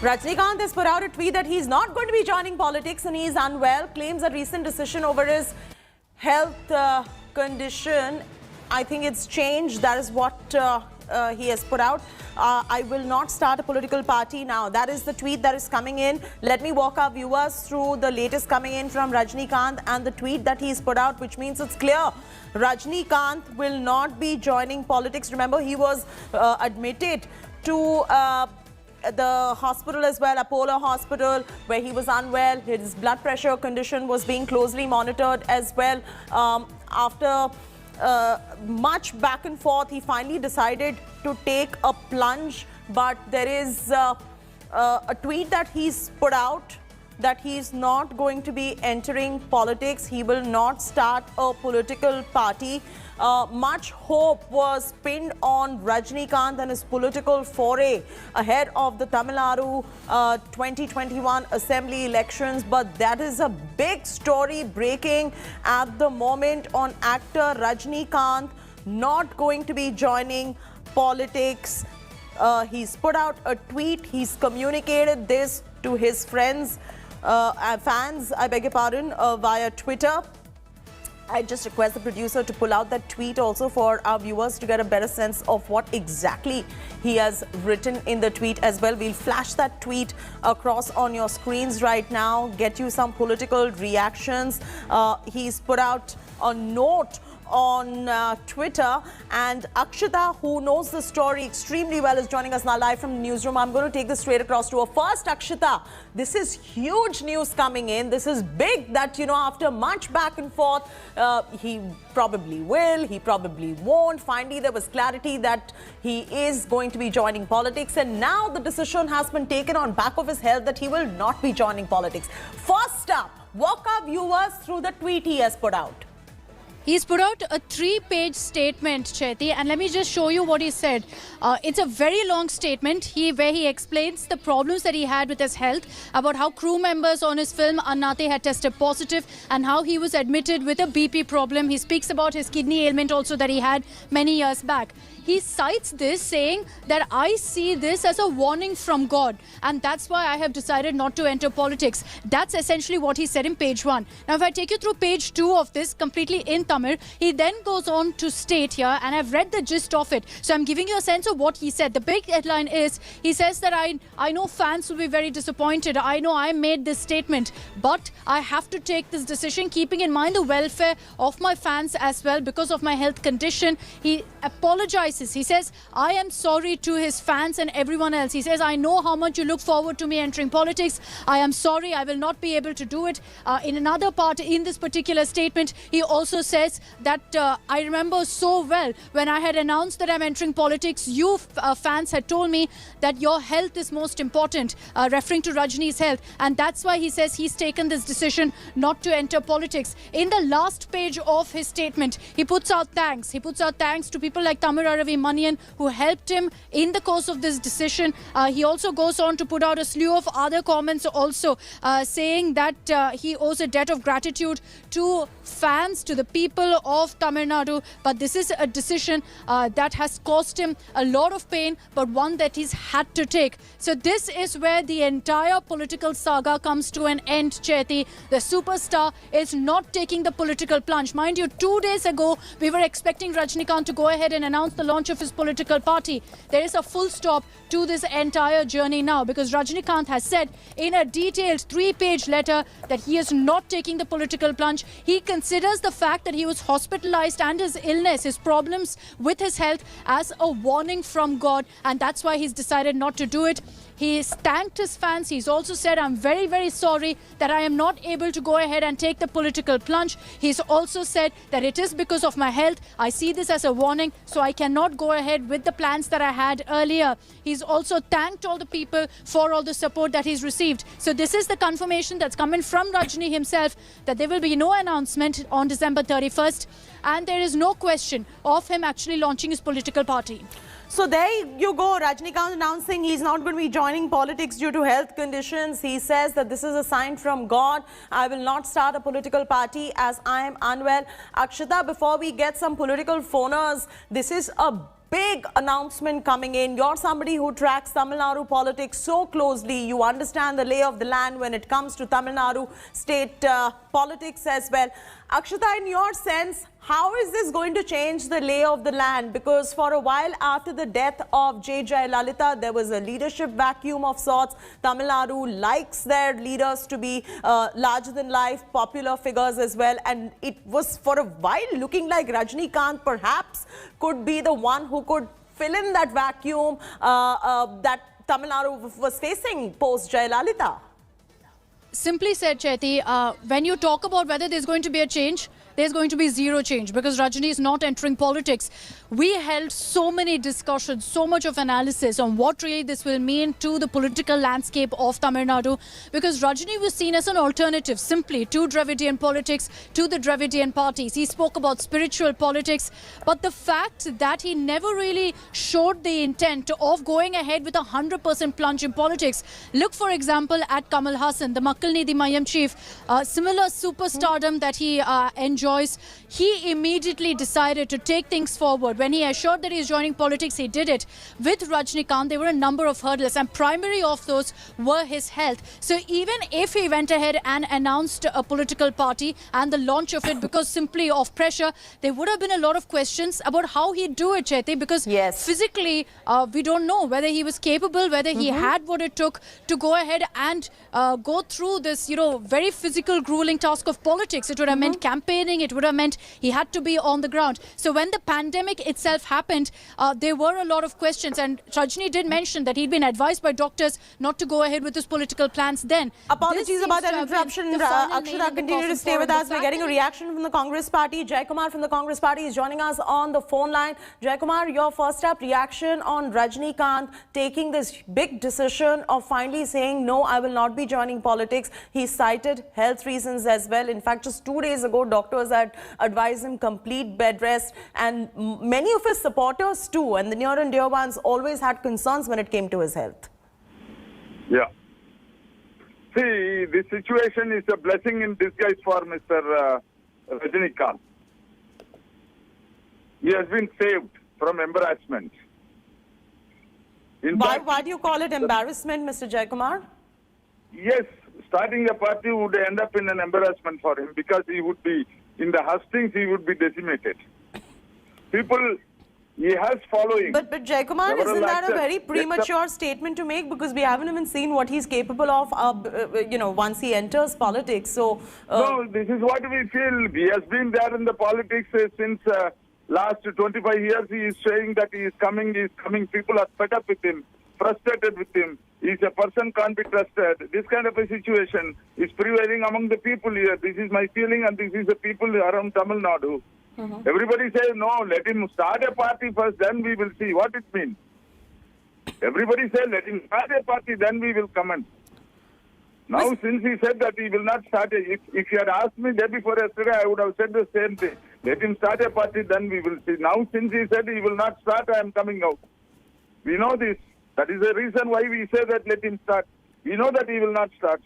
Rajinikanth has put out a tweet that he's not going to be joining politics and he's unwell, claims a recent decision over his health condition. I think it's changed. That is what he has put out. I will not start a political party now. That is the tweet that is coming in. Let me walk our viewers through the latest coming in from Rajinikanth and the tweet that he's put out, which means it's clear. Rajinikanth will not be joining politics. Remember, he was admitted to the hospital as well, Apollo Hospital, where he was unwell. His blood pressure condition was being closely monitored as well. After much back and forth, he finally decided to take a plunge. But there is a tweet that he's put out that he's not going to be entering politics. He will not start a political party. Much hope was pinned on Rajinikanth and his political foray ahead of the Tamil Nadu 2021 assembly elections. But that is a big story breaking at the moment on actor Rajinikanth not going to be joining politics. He's put out a tweet. He's communicated this to his friends, fans, I beg your pardon, via Twitter. I just request the producer to pull out that tweet also for our viewers to get a better sense of what exactly he has written in the tweet as well. We'll flash that tweet across on your screens right now, get you some political reactions. He's put out a note on Twitter, and Akshita, who knows the story extremely well, is joining us now live from the newsroom. I'm going to take this straight across to her. First, Akshita, this is huge news coming in. This is big that, you know, after much back and forth, he probably will, he probably won't. Finally, there was clarity that he is going to be joining politics, and now the decision has been taken on back of his health that he will not be joining politics. First up, walk our viewers through the tweet he has put out. He's put out a 3-page statement, Chaiti, and let me just show you what he said. It's a very long statement where he explains the problems that he had with his health, about how crew members on his film Annate had tested positive and how he was admitted with a BP problem. He speaks about his kidney ailment also that he had many years back. He cites this saying that I see this as a warning from God, and that's why I have decided not to enter politics. That's essentially what he said in page 1. Now, if I take you through page 2 of this, completely in Tamil, he then goes on to state here, and I've read the gist of it. So I'm giving you a sense of what he said. The big headline is, he says that I know fans will be very disappointed. I know I made this statement, but I have to take this decision, keeping in mind the welfare of my fans as well because of my health condition. He apologizes. He says, I am sorry to his fans and everyone else. He says, I know how much you look forward to me entering politics. I am sorry, I will not be able to do it. In another part, in this particular statement, he also says that I remember so well when I had announced that I'm entering politics, you fans had told me that your health is most important, referring to Rajini's health. And that's why he says he's taken this decision not to enter politics. In the last page of his statement, he puts out thanks. He puts out thanks to people like Thamizhar Ravi Manian, who helped him in the course of this decision. He also goes on to put out a slew of other comments also, saying that he owes a debt of gratitude to fans, to the people of Tamil Nadu. But this is a decision that has caused him a lot of pain, but one that he's had to take. So this is where the entire political saga comes to an end, Chaiti. The superstar is not taking the political plunge. Mind you, 2 days ago, we were expecting Rajinikanth to go ahead and announce the launch of his political party. There is a full stop to this entire journey now, because Rajinikanth has said in a detailed 3-page letter that he is not taking the political plunge. He considers the fact that he was hospitalized and his illness, his problems with his health, as a warning from God, and that's why he's decided not to do it. He's thanked his fans. He's also said, I'm very, very sorry that I am not able to go ahead and take the political plunge. He's also said that it is because of my health. I see this as a warning, so I cannot go ahead with the plans that I had earlier. He's also thanked all the people for all the support that he's received. So this is the confirmation that's coming from Rajini himself, that there will be no announcement on December 31st. And there is no question of him actually launching his political party. So there you go, Rajinikanth announcing he's not going to be joining politics due to health conditions. He says that this is a sign from God. I will not start a political party as I am unwell. Akshita, before we get some political phoners, this is a big announcement coming in. You're somebody who tracks Tamil Nadu politics so closely. You understand the lay of the land when it comes to Tamil Nadu state politics as well. Akshata, in your sense, how is this going to change the lay of the land? Because for a while after the death of J. Jayalalitha, there was a leadership vacuum of sorts. Tamil Nadu likes their leaders to be larger-than-life, popular figures as well. And it was for a while looking like Rajinikanth perhaps could be the one who could fill in that vacuum that Tamil Nadu was facing post-Jayalalitha. Simply said, Chaiti, when you talk about whether there's going to be a change, there's going to be zero change because Rajini is not entering politics. We held so many discussions, so much of analysis on what really this will mean to the political landscape of Tamil Nadu, because Rajini was seen as an alternative simply to Dravidian politics, to the Dravidian parties. He spoke about spiritual politics, but the fact that he never really showed the intent of going ahead with a 100% plunge in politics. Look, for example, at Kamal Hassan, the Makkal Nidhi Mayam chief, similar superstardom that he enjoys. He immediately decided to take things forward. When he assured that he is joining politics, he did it. With Rajinikanth, there were a number of hurdles, and primary of those were his health. So even if he went ahead and announced a political party and the launch of it because simply of pressure, there would have been a lot of questions about how he'd do it, Chaiti, because physically, we don't know whether he was capable, whether he had what it took to go ahead and go through this, very physical, grueling task of politics. It would have meant campaigning. It would have meant he had to be on the ground. So when the pandemic itself happened, there were a lot of questions. And Rajini did mention that he'd been advised by doctors not to go ahead with his political plans then. Apologies about that interruption. Akshata, continue to stay with us. We're getting a reaction from the Congress party. Jaykumar from the Congress party is joining us on the phone line. Jaykumar, your first up reaction on Rajinikanth taking this big decision of finally saying, no, I will not be joining politics. He cited health reasons as well. In fact, just 2 days ago, doctors had advised him complete bed rest, and many of his supporters too, and the near and dear ones, always had concerns when it came to his health. Yeah. See, this situation is a blessing in disguise for Mr. Rajinikanth. He has been saved from embarrassment. Why do you call it embarrassment, Mr. Jaykumar? Yes, starting a party would end up in an embarrassment for him because he would be, in the hustings, he would be decimated. People, he has following. But Jaykumar, isn't that a very premature statement to make? Because we haven't even seen what he's capable of, once he enters politics. So no, this is what we feel. He has been there in the politics since last 25 years. He is saying that he is coming. People are fed up with him, frustrated with him. He's a person can't be trusted. This kind of a situation is prevailing among the people here. This is my feeling, and this is the people around Tamil Nadu. Everybody says, no, let him start a party first, then we will see what it means. Everybody says, let him start a party, then we will comment. Now, since he said that he will not start, if he had asked me day before yesterday, I would have said the same thing. Let him start a party, then we will see. Now, since he said he will not start, I am coming out. We know this. That is the reason why we say that let him start. We know that he will not start.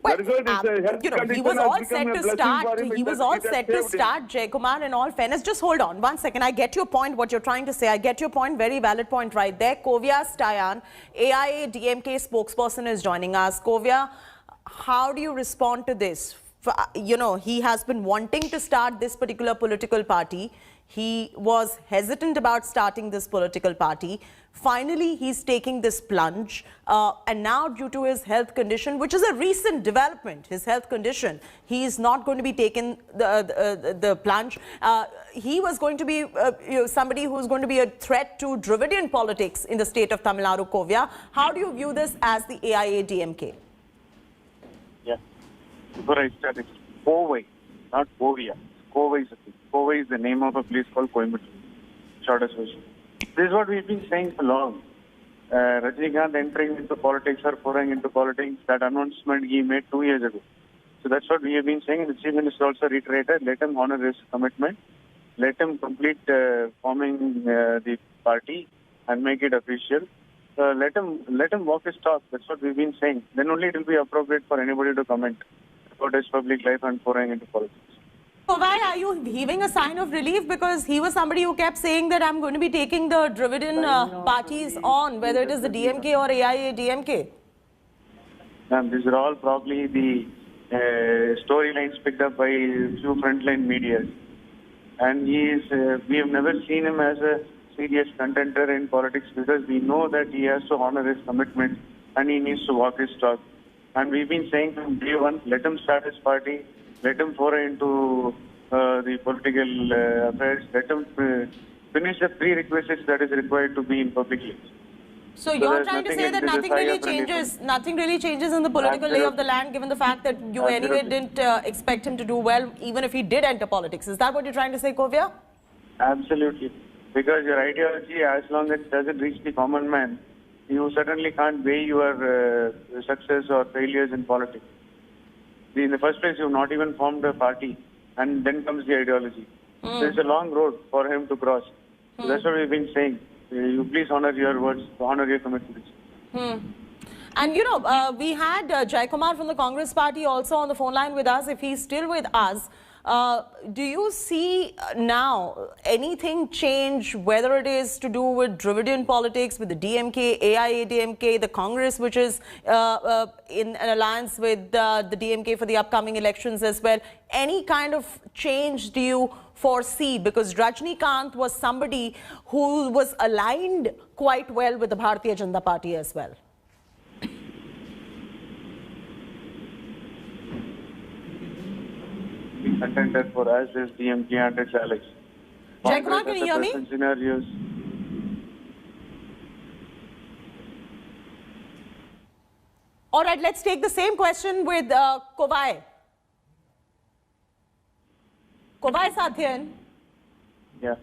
Well, he was all set to start. He was all set to start, Jaykumar, in all fairness. Just hold on 1 second. I get your point, what you're trying to say. I get your point. Very valid point right there. Kovya Stayan, AIA DMK spokesperson, is joining us. Kovya, how do you respond to this? He has been wanting to start this particular political party. He was hesitant about starting this political party. Finally, he's taking this plunge. And now, due to his health condition, which is a recent development, his health condition, he is not going to be taking the plunge. He was going to be somebody who's going to be a threat to Dravidian politics in the state of Tamil Nadu. Kovya, how do you view this as the AIA DMK? Yeah. Before I start, it's Kovai, not Kovya. Kovai is the name of a place called Coimbatore. Shortest version. This is what we've been saying for long. Rajinikanth entering into politics or pouring into politics, that announcement he made 2 years ago. So that's what we have been saying. The Chief Minister also reiterated, let him honor his commitment. Let him complete forming the party and make it official. Let him walk his talk. That's what we've been saying. Then only it will be appropriate for anybody to comment about his public life and pouring into politics. Why are you heaving a sign of relief? Because he was somebody who kept saying that I'm going to be taking the Dravidian parties on, whether it is the DMK or AIADMK. Ma'am, these are all probably the storylines picked up by few frontline media. And we have never seen him as a serious contender in politics because we know that he has to honor his commitment and he needs to walk his talk. And we've been saying from day one, let him start his party, let him foray into the political affairs, let him finish the prerequisites that is required to be in public life. So you're there's trying to nothing say in that this nothing really changes, nothing really changes in the political lay of the land, given the fact that you anyway didn't expect him to do well, even if he did enter politics. Is that what you're trying to say, Kovia? Absolutely. Because your ideology, as long as it doesn't reach the common man, you certainly can't weigh your success or failures in politics. In the first place, you've not even formed a party, and then comes the ideology. There's a long road for him to cross. So that's what we've been saying. You please honor your words, honor your commitments. And you know, we had Jaikumar from the Congress party also on the phone line with us. If he's still with us, do you see now anything change, whether it is to do with Dravidian politics, with the DMK, AIADMK, the Congress, which is in an alliance with the DMK for the upcoming elections as well? Any kind of change do you foresee? Because Rajnikant was somebody who was aligned quite well with the Bharatiya Janata Party as well. Contender for us is DMK and its allies. Jaikumar, can you hear me? Scenarios. All right, let's take the same question with Kovai. Kovai Satyan. Yeah.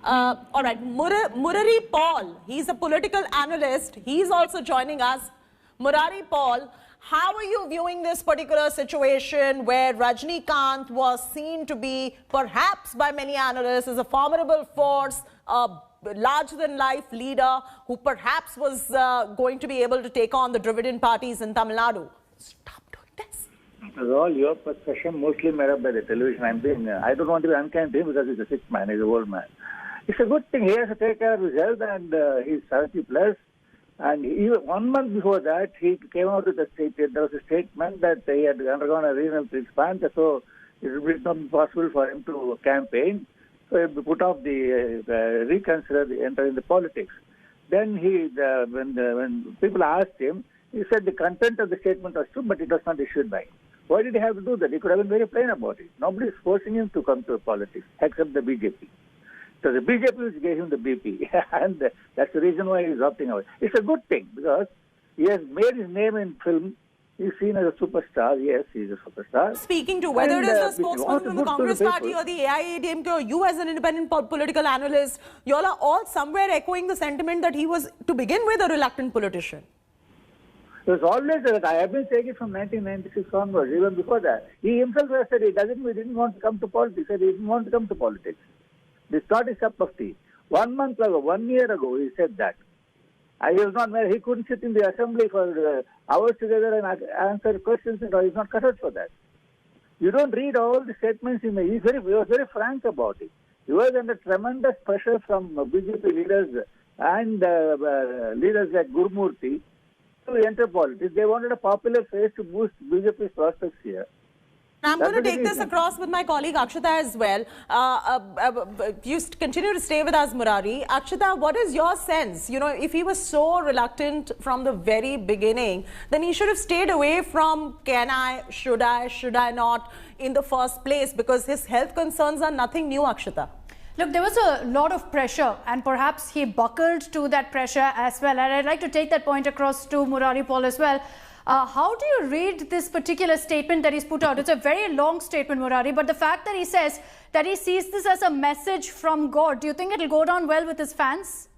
All right, Murari Paul, he's a political analyst. He's also joining us. Murari Paul, how are you viewing this particular situation where Rajnikant was seen to be, perhaps by many analysts, as a formidable force, a larger-than-life leader who perhaps was going to be able to take on the Dravidian parties in Tamil Nadu? Stop doing this. It was all your perception, mostly made up by the television. I don't want to be unkind to him because he's a sick man, he's an old man. It's a good thing. He has to take care of his health, and he's 70 plus. And even 1 month before that, he came out with a statement. There was a statement that he had undergone a renal transplant, so it would not be possible for him to campaign. So he put off the reconsider entering the politics. Then when people asked him, he said the content of the statement was true, but it was not issued by him. Why did he have to do that? He could have been very plain about it. Nobody is forcing him to come to politics except the BJP. So the BJP which gave him the BP, and that's the reason why he's opting out. It's a good thing because he has made his name in film. He's seen as a superstar. Yes, he's a superstar. Speaking to whether it is the spokesman from the Congress party or the AIADMK or you as an independent political analyst, you all are all somewhere echoing the sentiment that he was, to begin with, a reluctant politician. It was always that. I have been saying it from 1996 onwards, even before that. He himself has said he didn't want to come to politics. He said he didn't want to come to politics. This is not his cup of tea. 1 month ago, 1 year ago, he said that. I was not married. He couldn't sit in the assembly for hours together and answer questions, and he's not cut out for that. You don't read all the statements he made. He was very frank about it. He was under tremendous pressure from BJP leaders and leaders like Gurumurthy to enter politics. They wanted a popular face to boost BJP's prospects here. I'm going to take this across with my colleague Akshata as well. You continue to stay with us, Murari. Akshata, what is your sense? You know, if he was so reluctant from the very beginning, then he should have stayed away from should I not in the first place, because his health concerns are nothing new, Akshata. Look, there was a lot of pressure and perhaps he buckled to that pressure as well. And I'd like to take that point across to Murari Paul as well. How do you read this particular statement that he's put out? It's a very long statement, Murari, but the fact that he says that he sees this as a message from God, do you think it'll go down well with his fans?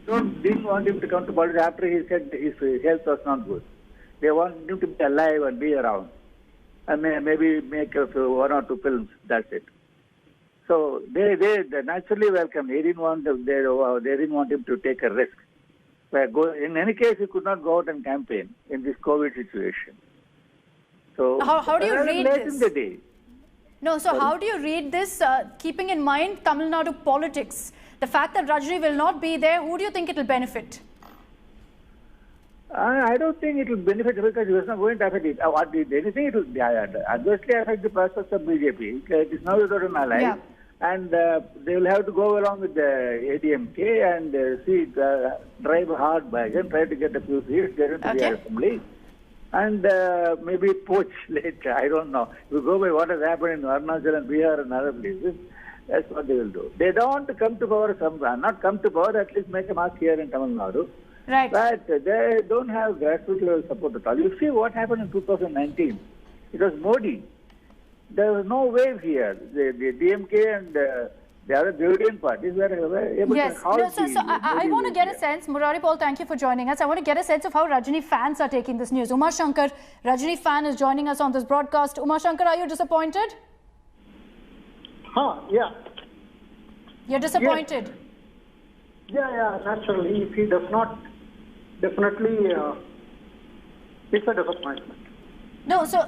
Didn't want him to come to politics after he said his health was not good. They want him to be alive and be around. And maybe make 1 or 2 films, that's it. So they naturally welcomed. They didn't want him to take a risk. In any case, he could not go out and campaign in this COVID situation. So How do you rather read late this? in the day. No, so how do you read this, keeping in mind Tamil Nadu politics? The fact that Rajni will not be there, who do you think it will benefit? I don't think it will benefit because it is not going to affect it. What did anything, it will adversely affect the prospects of BJP. It is now without an ally. Yeah. And they will have to go along with the ADMK and drive a hard bargain, try to get a few seats, get into the assembly, and maybe poach later. I don't know. If you go by what has happened in Arunachal and Bihar and other places, that's what they will do. They don't want to come to power, not come to power, at least make a mark here in Tamil Nadu. Right. But they don't have grassroots level support at all. You see what happened in 2019. It was Modi. There was no wave here. The DMK and the other Dravidian parties were able to halt I want to get a sense, Murari Paul, thank you for joining us. I want to get a sense of how Rajni fans are taking this news. Uma Shankar, Rajni fan, is joining us on this broadcast. Uma Shankar, are you disappointed? Yeah. You're disappointed? Yeah, naturally. If he does not, definitely, it's a disappointment. No, so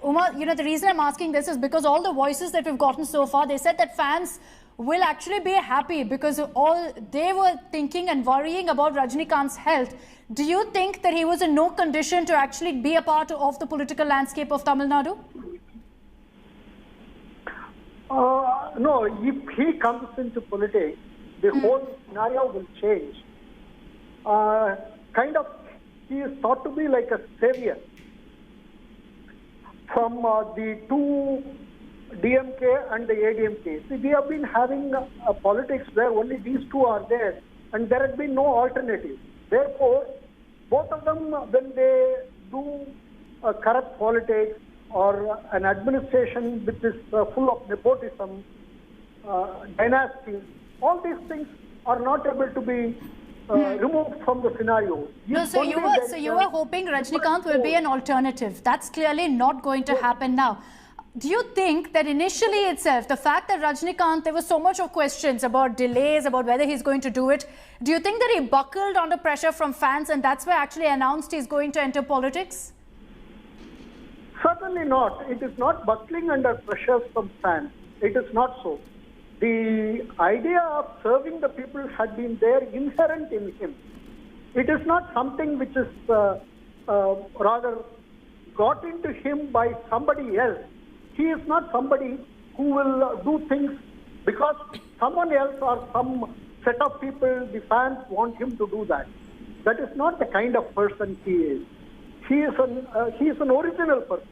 Uma, the reason I'm asking this is because all the voices that we've gotten so far, they said that fans will actually be happy because all they were thinking and worrying about Rajnikant's health. Do you think that he was in no condition to actually be a part of the political landscape of Tamil Nadu? No, if he comes into politics, the whole scenario will change. He is thought to be like a savior from the two DMK and the ADMK. See, we have been having a politics where only these two are there, and there has been no alternative. Therefore, both of them, when they do corrupt politics or an administration which is full of nepotism, dynasty, all these things are not able to be removed from the scenario. No, so you were hoping Rajnikant will be an alternative. That's clearly not going to happen now. Do you think that initially itself, the fact that Rajnikant, there was so much of questions about delays, about whether he's going to do it, do you think that he buckled under pressure from fans and that's why actually announced he's going to enter politics? Certainly not. It is not buckling under pressure from fans. It is not so. The idea of serving the people had been there inherent in him. It is not something which is rather got into him by somebody else. He is not somebody who will do things because someone else or some set of people, the fans want him to do that. That is not the kind of person he is. He is an original person.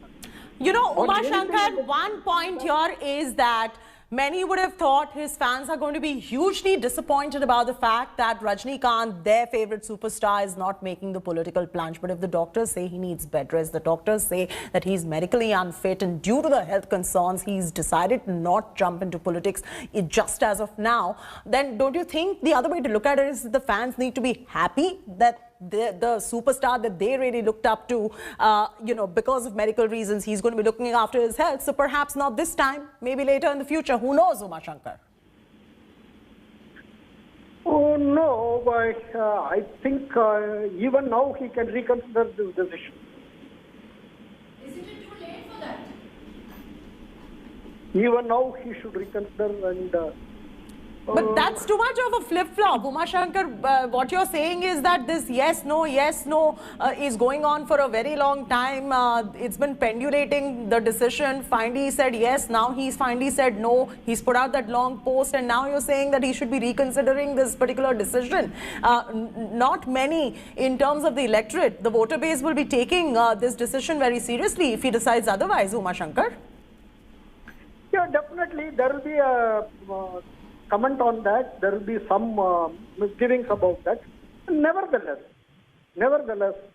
Uma Shankar, one point here is that many would have thought his fans are going to be hugely disappointed about the fact that Rajnikant, their favorite superstar, is not making the political plunge. But if the doctors say he needs bed rest, the doctors say that he's medically unfit and due to the health concerns, he's decided to not jump into politics just as of now, then don't you think the other way to look at it is that the fans need to be happy that the superstar that they really looked up to, because of medical reasons, he's going to be looking after his health. So perhaps not this time, maybe later in the future. Who knows, Uma Shankar? Oh, no. I think even now he can reconsider this decision. Isn't it too late for that? Even now he should reconsider and... But that's too much of a flip-flop. Uma Shankar, what you're saying is that this yes, no is going on for a very long time. It's been pendulating the decision. Finally he said yes, now he's finally said no. He's put out that long post and now you're saying that he should be reconsidering this particular decision. Not many in terms of the electorate. The voter base will be taking this decision very seriously if he decides otherwise, Uma Shankar. Yeah, definitely. There will be a... comment on that. There will be some misgivings about that. Nevertheless,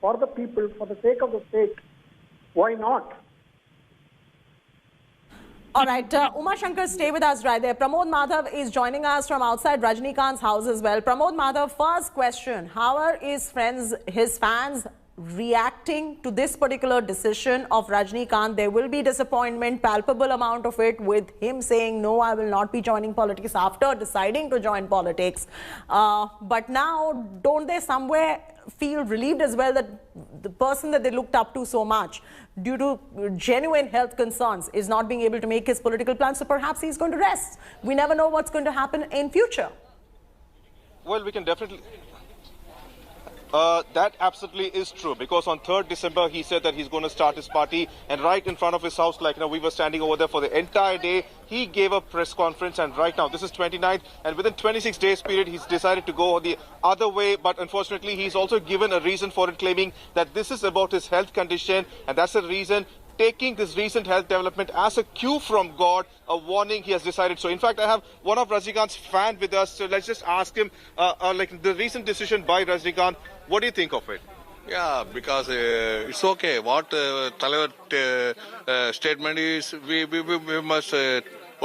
for the people, for the sake of the state, why not? All right, Uma Shankar, stay with us right there. Pramod Madhav is joining us from outside Rajnikant's house as well. Pramod Madhav, first question, how are his fans reacting to this particular decision of Rajnikant. There will be disappointment, palpable amount of it, with him saying, no, I will not be joining politics after deciding to join politics. But now, don't they somewhere feel relieved as well that the person that they looked up to so much, due to genuine health concerns, is not being able to make his political plans? So perhaps he's going to rest. We never know what's going to happen in future. Well, we can definitely... that absolutely is true, because on 3rd December he said that he's going to start his party, and right in front of his house, like, we were standing over there for the entire day. He gave a press conference, and right now, this is 29th, and within 26 days period, he's decided to go the other way. But unfortunately, he's also given a reason for it, claiming that this is about his health condition, and that's the reason, taking this recent health development as a cue from God, a warning, he has decided so. In fact, I have one of Rajnikant's fans with us, so let's just ask him, like, the recent decision by Rajnikant, what do you think of it? Yeah, because it's okay. What Talavar statement is, we must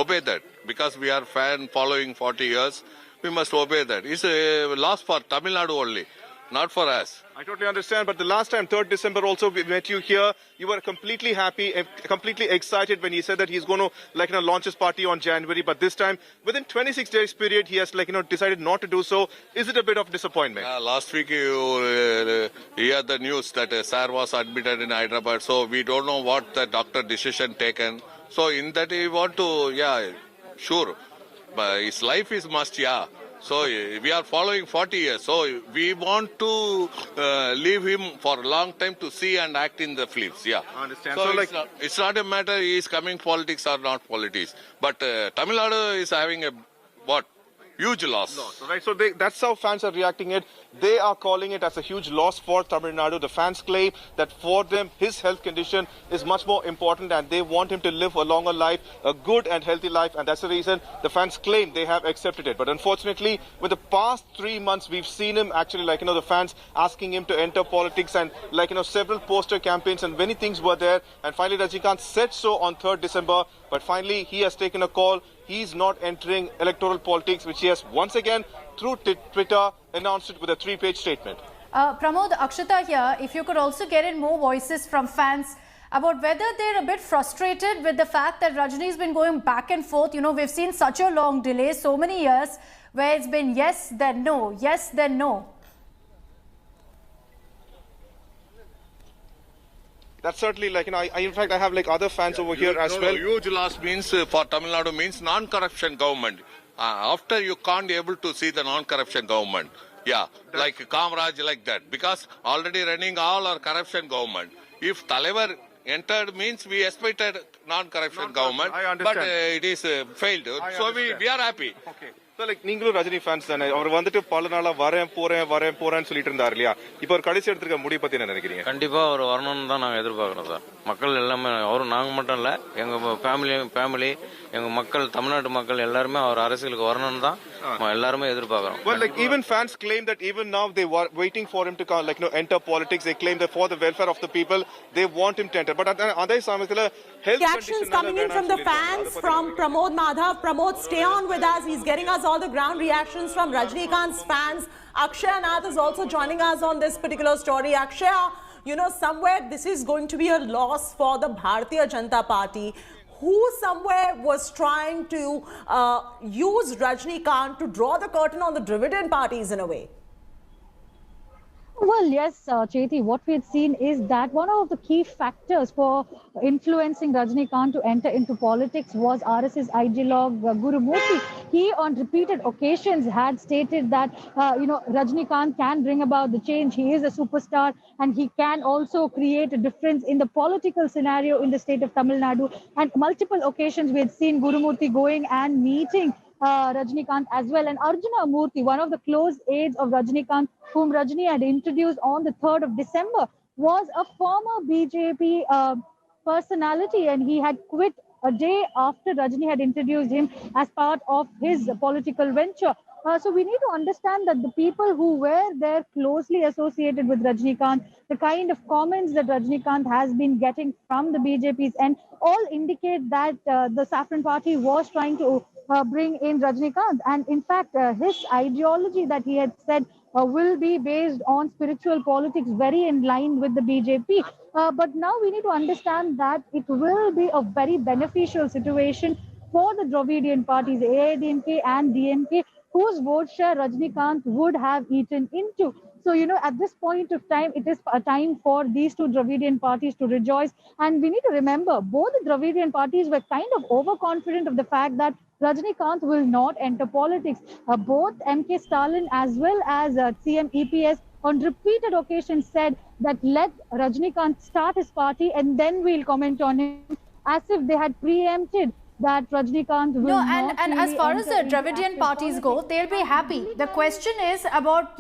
obey that. Because we are fan following 40 years, we must obey that. It's a loss for Tamil Nadu only, not for us. I totally understand, but the last time, 3rd December also, we met you here. You were completely happy, completely excited when he said that he's going to, like, launch his party on January. But this time, within 26 days period, he has, like, decided not to do so. Is it a bit of disappointment? Last week you hear the news that Sir was admitted in Hyderabad, so we don't know what the doctor decision taken. So in that we want to, yeah, sure, but his life is must, yeah. So we are following 40 years. So we want to leave him for a long time to see and act in the films. Yeah. I understand. So, So it's not a matter he is coming politics or not politics. But Tamil Nadu is having a huge loss. Right, so that's how fans are reacting it. They are calling it as a huge loss for Tamil Nadu. The fans claim that for them, his health condition is much more important, and they want him to live a longer life, a good and healthy life, and that's the reason the fans claim they have accepted it. But unfortunately, with the past 3 months, we've seen him actually, like, the fans asking him to enter politics, and, like, several poster campaigns and many things were there. And finally, Rajnikant said so on 3rd December, but finally he has taken a call. He's not entering electoral politics, which he has once again, through Twitter, announced it with a 3-page statement. Pramod, Akshata here, if you could also get in more voices from fans about whether they're a bit frustrated with the fact that Rajini's been going back and forth. We've seen such a long delay, so many years, where it's been yes, then no, yes, then no. That's certainly, like, in fact, I have, like, other fans over here as well. Huge loss means for Tamil Nadu means non-corruption government. After you can't able to see the non-corruption government. Yeah, like Kamraj, like that. Because already running all our corruption government. If Talavar entered means we expected non-corruption government. I understand. But it is failed. So we are happy. Okay. So, like, நீங்களும் Rajini fans தானே? அவர் வந்துட்டு பல நாளா வரேன் போறேன்னு சொல்லிட்டு இருந்தாரு இல்லையா? இப்போ ஒரு கடைசி எடுத்துக்க முடிவு பத்தி என்ன நினைக்கிறீங்க? கண்டிப்பா அவர் வரணும்னு தான் நாங்க எதிர்பார்க்கிறோம் சார். மக்கள் எல்லாமே, அவரும் நாங்க மட்டும் இல்ல, எங்க ஃபேமிலி, எங்க மக்கள், தமிழ்நாட்டு மக்கள் எல்லாருமே அவர் அரசியலுக்கு வரணும்னு தான் எல்லாருமே எதிர்பார்க்கிறோம். Well, like, even fans claim that even now they were waiting for him to come, like, enter politics. They claim that for the welfare of the people, they want him to enter. But other samithila health reactions coming in from the fans, from Pramod Madhav. Pramod, stay on with us. He's getting us all the ground reactions from Rajnikant's fans. Akshay Nath is also joining us on this particular story. Akshay, somewhere this is going to be a loss for the Bharatiya Janata Party, who somewhere was trying to use Rajnikant to draw the curtain on the Dravidian parties in a way. Well, yes, Chethi, what we had seen is that one of the key factors for influencing Rajnikant to enter into politics was RSS ideologue Guru Murthy. He, on repeated occasions, had stated that, Rajnikant can bring about the change. He is a superstar and he can also create a difference in the political scenario in the state of Tamil Nadu. And multiple occasions we had seen Guru Murthy going and meeting Rajnikant as well. And Arjuna Murthy, one of the close aides of Rajnikant, whom Rajni had introduced on the 3rd of December, was a former BJP personality, and he had quit a day after Rajni had introduced him as part of his political venture. So we need to understand that the people who were there closely associated with Rajnikant, the kind of comments that Rajnikant has been getting from the BJP's end, all indicate that the Saffron Party was trying to bring in Rajnikant. And in fact, his ideology that he had said will be based on spiritual politics, very in line with the BJP. But now we need to understand that it will be a very beneficial situation for the Dravidian parties, AIDMK and DMK, whose vote share Rajnikant would have eaten into. So, at this point of time, it is a time for these two Dravidian parties to rejoice. And we need to remember, both the Dravidian parties were kind of overconfident of the fact that Rajnikant will not enter politics. Both MK Stalin as well as CM EPS on repeated occasions said that let Rajnikant start his party and then we'll comment on him, as if they had preempted that Rajnikant will not and really as far as the enter into Dravidian active parties go, politics. they'll be happy. The question is about,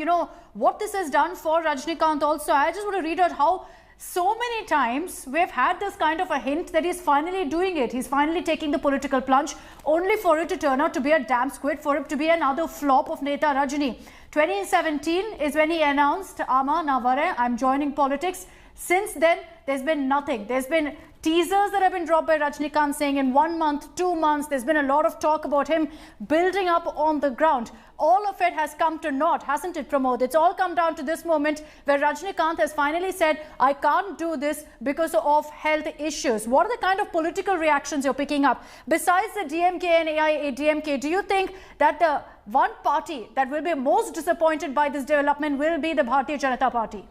what this has done for Rajnikant also. I just want to read out how so many times we've had this kind of a hint that he's finally doing it. He's finally taking the political plunge, only for it to turn out to be a damn squid, for it to be another flop of Neta Rajni. 2017 is when he announced, Ama Navare, I'm joining politics. Since then, there's been nothing. There's been teasers that have been dropped by Rajnikant saying in 1 month, 2 months, there's been a lot of talk about him building up on the ground. All of it has come to naught, hasn't it, Pramod? It's all come down to this moment where Rajnikant has finally said, I can't do this because of health issues. What are the kind of political reactions you're picking up? Besides the DMK and AIADMK, do you think that the one party that will be most disappointed by this development will be the Bharatiya Janata Party?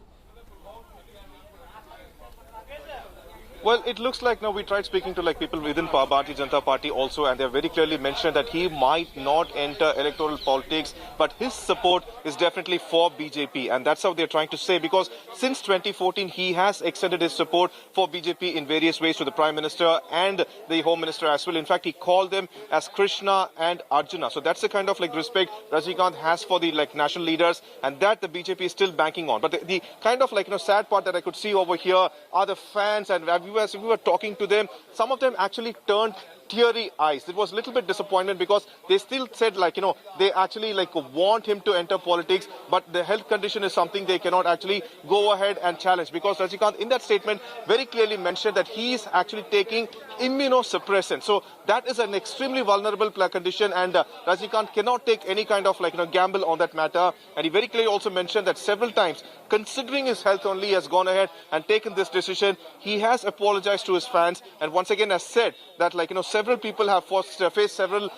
Well, it looks like now we tried speaking to people within Bharatiya Janata Party also, and they have very clearly mentioned that he might not enter electoral politics, but his support is definitely for BJP, and that's how they're trying to say, because since 2014 he has extended his support for BJP in various ways to the Prime Minister and the Home Minister as well. In fact, he called them as Krishna and Arjuna. So that's the kind of respect Rajnikant has for the national leaders, and that the BJP is still banking on. But the kind of sad part that I could see over here are the fans and as we were talking to them, some of them actually turned teary eyes. It was a little bit disappointment because they still said they actually want him to enter politics, but the health condition is something they cannot actually go ahead and challenge, because Rajnikant in that statement very clearly mentioned that he is actually taking immunosuppressant. So that is an extremely vulnerable condition, and Rajnikant cannot take any kind of gamble on that matter. And he very clearly also mentioned that several times, considering his health only, has gone ahead and taken this decision. He has apologized to his fans, and once again has said that several people have faced several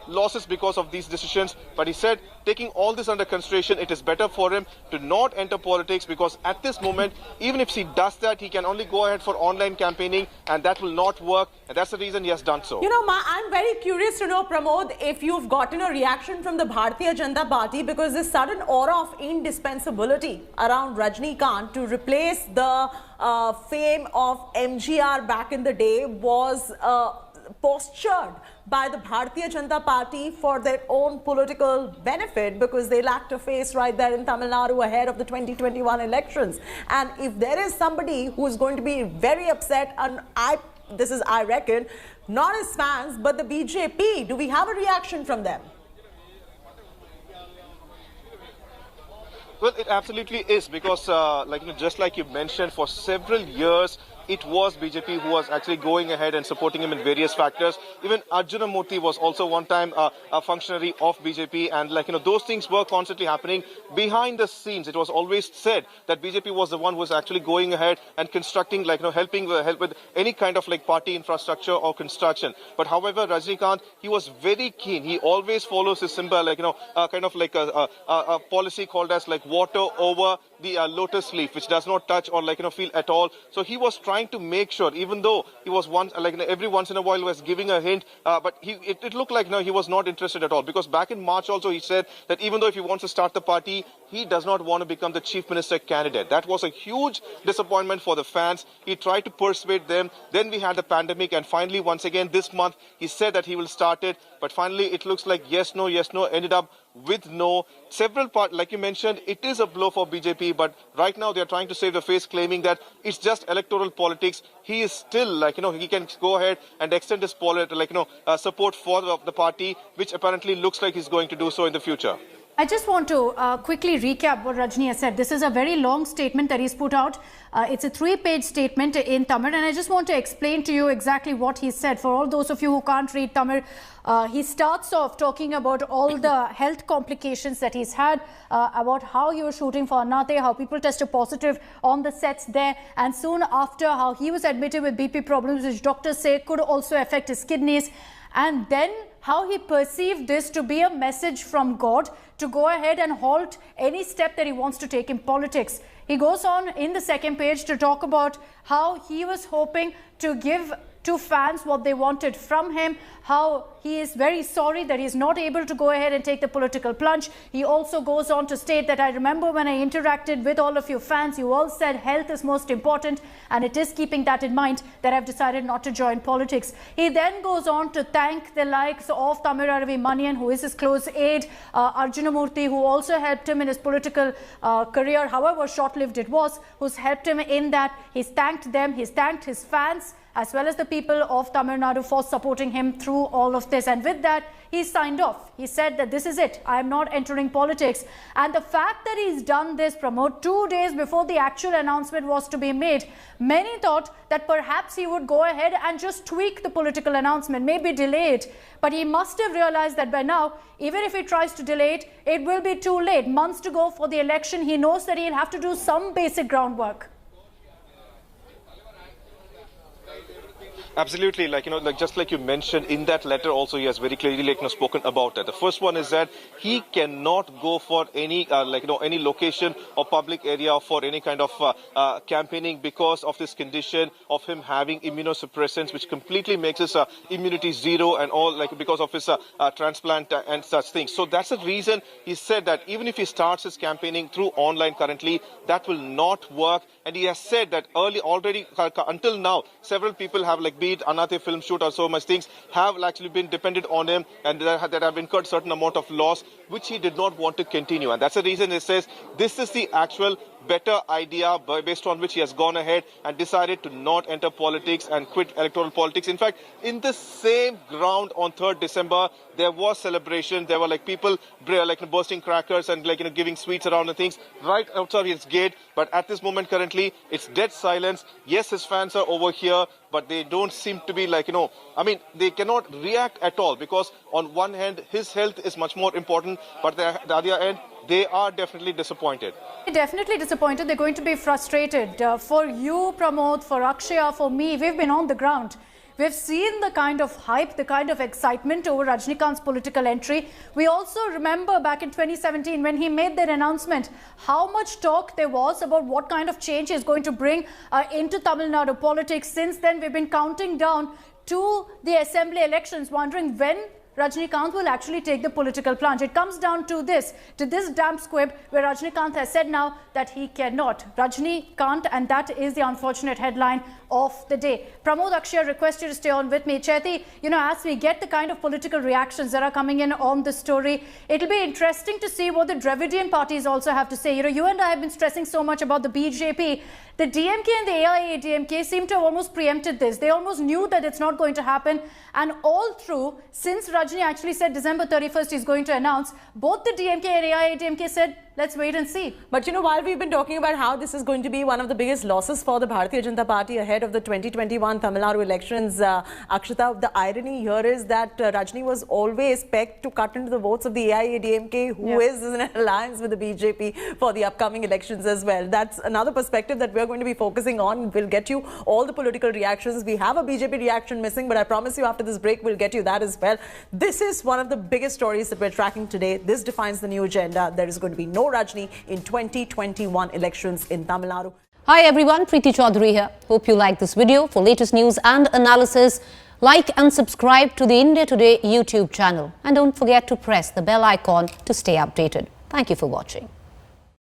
losses because of these decisions. But he said, taking all this under consideration, it is better for him to not enter politics, because at this moment, even if he does that, he can only go ahead for online campaigning, and that will not work. And that's the reason he has done so. I'm very curious to know, Pramod, if you've gotten a reaction from the Bharatiya Janata Party, because this sudden aura of indispensability around Rajnikant to replace the fame of MGR back in the day was postured by the Bharatiya Janata Party for their own political benefit, because they lacked a face right there in Tamil Nadu ahead of the 2021 elections. And if there is somebody who is going to be very upset, and I reckon, not his fans, but the BJP, do we have a reaction from them? Well, it absolutely is, because just like you mentioned, for several years it was BJP who was actually going ahead and supporting him in various factors. Even Arjuna Murthy was also one time a functionary of BJP, and those things were constantly happening behind the scenes. It was always said that BJP was the one who was actually going ahead and constructing, helping help with any kind of party infrastructure or construction. But however, Rajnikant, he was very keen. He always follows his symbol, a policy called as water over the lotus leaf, which does not touch or feel at all. So he was trying to make sure, even though he was every once in a while was giving a hint, but it looked like he was not interested at all, because back in March also he said that even though if he wants to start the party, he does not want to become the chief minister candidate. That was a huge disappointment for the fans. He tried to persuade them. Then we had the pandemic, and finally once again this month he said that he will start it, but finally it looks like yes, no, ended up with no. Several parts, like you mentioned, it is a blow for BJP, but right now they are trying to save the face, claiming that it's just electoral politics. He is still, he can go ahead and extend his support for the party, which apparently looks like he's going to do so in the future. I just want to quickly recap what Rajni has said. This is a very long statement that he's put out. It's a 3-page statement in Tamil, and I just want to explain to you exactly what he said. For all those of you who can't read Tamil, he starts off talking about all the health complications that he's had, about how he was shooting for Anate, how people tested positive on the sets there, and soon after how he was admitted with BP problems, which doctors say could also affect his kidneys. And then how he perceived this to be a message from God to go ahead and halt any step that he wants to take in politics. He goes on in the second page to talk about how he was hoping to give to fans what they wanted from him, how he is very sorry that he is not able to go ahead and take the political plunge. He also goes on to state that I remember when I interacted with all of you fans, you all said health is most important, and it is keeping that in mind that I've decided not to join politics. He then goes on to thank the likes of Thamizharavi Manian, who is his close aide, Arjunamurthy, who also helped him in his political career, however short-lived it was, who's helped him in that. He's thanked them, he's thanked his fans, as well as the people of Tamil Nadu for supporting him through all of this. And with that, he signed off. He said that this is it. I am not entering politics. And the fact that he's done this, Pramod, 2 days before the actual announcement was to be made, many thought that perhaps he would go ahead and just tweak the political announcement, maybe delay it. But he must have realized that by now, even if he tries to delay it, it will be too late. Months to go for the election. He knows that he'll have to do some basic groundwork. Absolutely, just like you mentioned in that letter also, he has very clearly spoken about that. The first one is that he cannot go for any any location or public area for any kind of campaigning because of this condition of him having immunosuppressants, which completely makes his immunity zero, and all because of his transplant and such things. So that's the reason he said that even if he starts his campaigning through online currently, that will not work. And he has said that already until now, several people have be it Anate film shoot or so much things have actually been dependent on him, and that have incurred certain amount of loss, which he did not want to continue. And that's the reason he says this is the actual better idea based on which he has gone ahead and decided to not enter politics and quit electoral politics. In fact, in the same ground on 3rd December, there was celebration. There were people bursting crackers and giving sweets around and things right outside his gate. But at this moment currently, it's dead silence. Yes, his fans are over here, but they don't seem to be they cannot react at all, because on one hand, his health is much more important, but at the other end, they are definitely disappointed. Definitely disappointed. They're going to be frustrated. For you, Pramod, for Akshaya, for me, we've been on the ground. We've seen the kind of hype, the kind of excitement over Rajnikant's political entry. We also remember back in 2017 when he made that announcement, how much talk there was about what kind of change he is going to bring into Tamil Nadu politics. Since then, we've been counting down to the assembly elections, wondering when Rajnikant will actually take the political plunge. It comes down to this damp squib where Rajnikant has said now that he cannot. Rajni can't, and that is the unfortunate headline of the day. Pramod, Akshaya, request you to stay on with me. Chaiti, as we get the kind of political reactions that are coming in on the story, it'll be interesting to see what the Dravidian parties also have to say. You and I have been stressing so much about the BJP. The DMK and the AIADMK seem to have almost preempted this. They almost knew that it's not going to happen. And all through, since Rajni actually said December 31st he's going to announce, both the DMK and AIADMK said, let's wait and see. But while we've been talking about how this is going to be one of the biggest losses for the Bharatiya Janata Party ahead of the 2021 Tamil Nadu elections, Akshita, the irony here is that Rajni was always pegged to cut into the votes of the AIADMK, who is in an alliance with the BJP for the upcoming elections as well. That's another perspective that we're going to be focusing on. We'll get you all the political reactions. We have a BJP reaction missing, but I promise you after this break, we'll get you that as well. This is one of the biggest stories that we're tracking today. This defines the new agenda. There is going to be no Rajni in 2021 elections in Tamil Nadu. Hi everyone, Preeti Chaudhary here. Hope you like this video. For latest news and analysis, like and subscribe to the India Today YouTube channel. And don't forget to press the bell icon to stay updated. Thank you for watching.